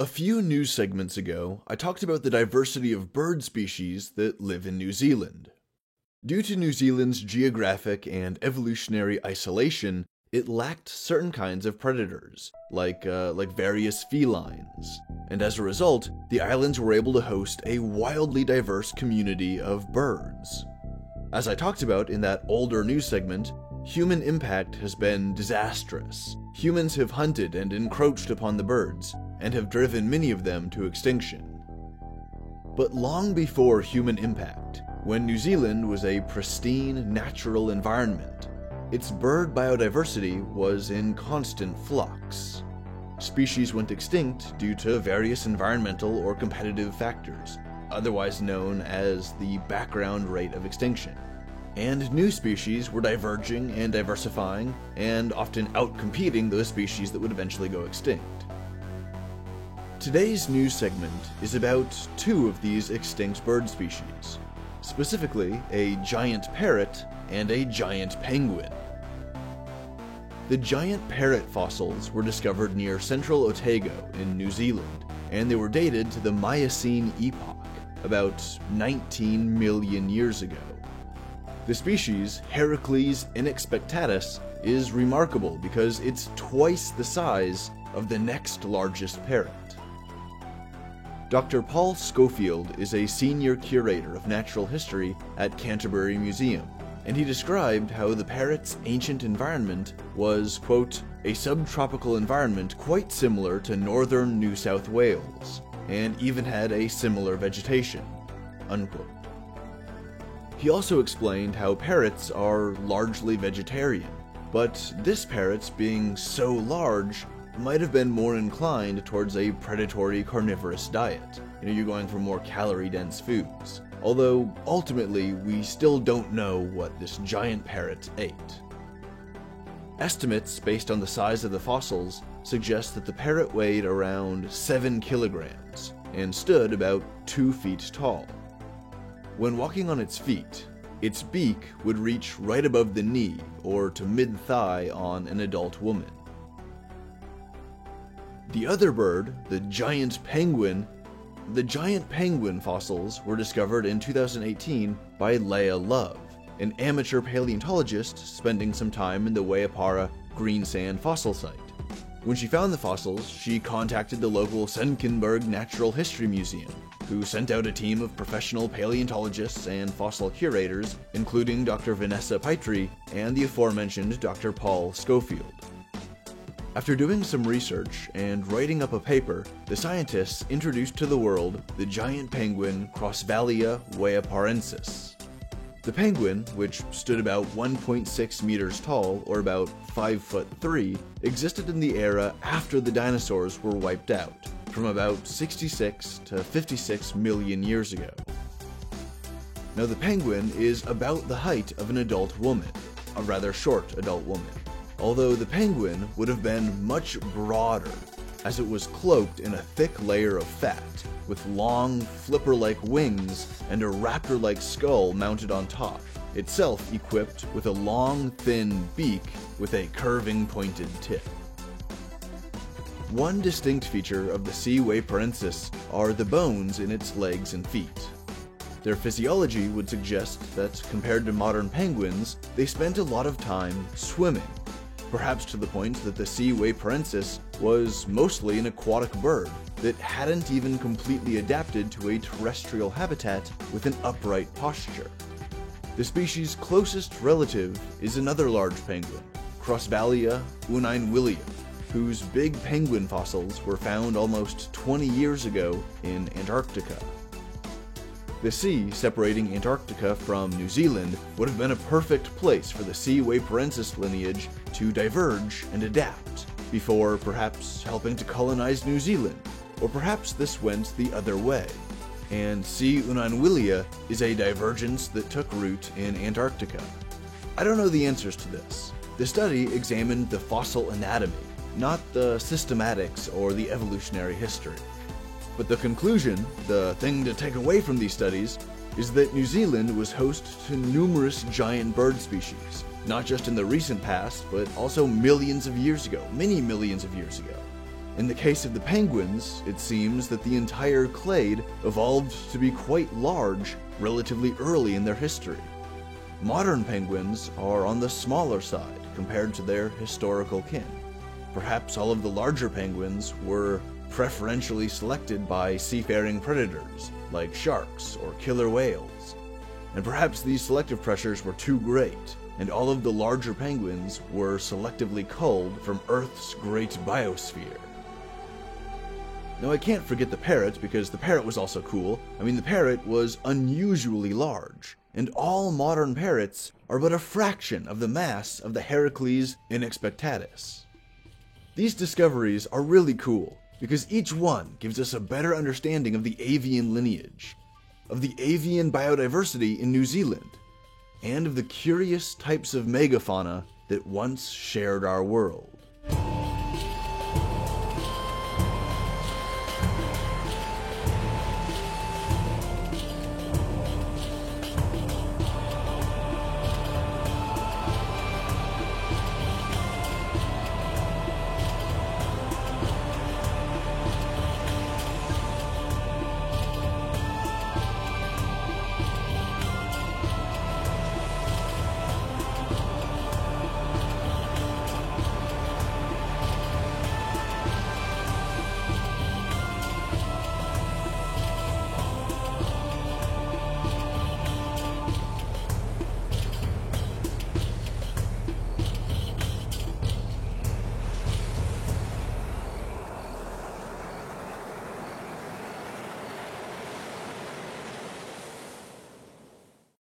A few news segments ago, I talked about the diversity of bird species that live in New Zealand. Due to New Zealand's geographic and evolutionary isolation, it lacked certain kinds of predators, like various felines, and as a result, the islands were able to host a wildly diverse community of birds. As I talked about in that older news segment, human impact has been disastrous. Humans have hunted and encroached upon the birds, and have driven many of them to extinction. But long before human impact, when New Zealand was a pristine, natural environment, its bird biodiversity was in constant flux. Species went extinct due to various environmental or competitive factors, otherwise known as the background rate of extinction. And new species were diverging and diversifying, and often outcompeting those species that would eventually go extinct. Today's news segment is about two of these extinct bird species, specifically a giant parrot and a giant penguin. The giant parrot fossils were discovered near central Otago in New Zealand, and they were dated to the Miocene epoch, about 19 million years ago. The species, Heracles inexpectatus, is remarkable because it's twice the size of the next largest parrot. Dr. Paul Schofield is a senior curator of natural history at Canterbury Museum, and he described how the parrot's ancient environment was, quote, a subtropical environment quite similar to northern New South Wales, and even had a similar vegetation, unquote. He also explained how parrots are largely vegetarian, but this parrot, being so large, might have been more inclined towards a predatory carnivorous diet. You're going for more calorie-dense foods. Although, ultimately, we still don't know what this giant parrot ate. Estimates based on the size of the fossils suggest that the parrot weighed around 7 kilograms and stood about 2 feet tall. When walking on its feet, its beak would reach right above the knee or to mid-thigh on an adult woman. The other bird, the giant penguin fossils were discovered in 2018 by Leah Love, an amateur paleontologist spending some time in the Waiapara Greensand fossil site. When she found the fossils, she contacted the local Senckenberg Natural History Museum, who sent out a team of professional paleontologists and fossil curators, including Dr. Vanessa Pitre and the aforementioned Dr. Paul Schofield. After doing some research and writing up a paper, the scientists introduced to the world the giant penguin Crossvallia waiaparensis. The penguin, which stood about 1.6 meters tall, or about 5'3", existed in the era after the dinosaurs were wiped out, from about 66 to 56 million years ago. Now the penguin is about the height of an adult woman, a rather short adult woman, although the penguin would have been much broader, as it was cloaked in a thick layer of fat, with long, flipper-like wings and a raptor-like skull mounted on top, itself equipped with a long, thin beak with a curving pointed tip. One distinct feature of the C. waiaparensis are the bones in its legs and feet. Their physiology would suggest that, compared to modern penguins, they spent a lot of time swimming, perhaps to the point that the C. waiaparensis was mostly an aquatic bird that hadn't even completely adapted to a terrestrial habitat with an upright posture. The species' closest relative is another large penguin, Crossvallia uneinwillia, whose big penguin fossils were found almost 20 years ago in Antarctica. The sea separating Antarctica from New Zealand would have been a perfect place for the C. waiaparensis lineage to diverge and adapt, before perhaps helping to colonize New Zealand, or perhaps this went the other way, and C. uneinwillia is a divergence that took root in Antarctica. I don't know the answers to this. The study examined the fossil anatomy, not the systematics or the evolutionary history. But the conclusion, the thing to take away from these studies, is that New Zealand was host to numerous giant bird species, not just in the recent past, but also millions of years ago, many millions of years ago. In the case of the penguins, it seems that the entire clade evolved to be quite large relatively early in their history. Modern penguins are on the smaller side compared to their historical kin. Perhaps all of the larger penguins were preferentially selected by seafaring predators like sharks or killer whales. And perhaps these selective pressures were too great, and all of the larger penguins were selectively culled from Earth's great biosphere. Now, I can't forget the parrot, because the parrot was also cool. I mean, the parrot was unusually large, and all modern parrots are but a fraction of the mass of the Heracles inexpectatus. These discoveries are really cool, because each one gives us a better understanding of the avian lineage, of the avian biodiversity in New Zealand, and of the curious types of megafauna that once shared our world.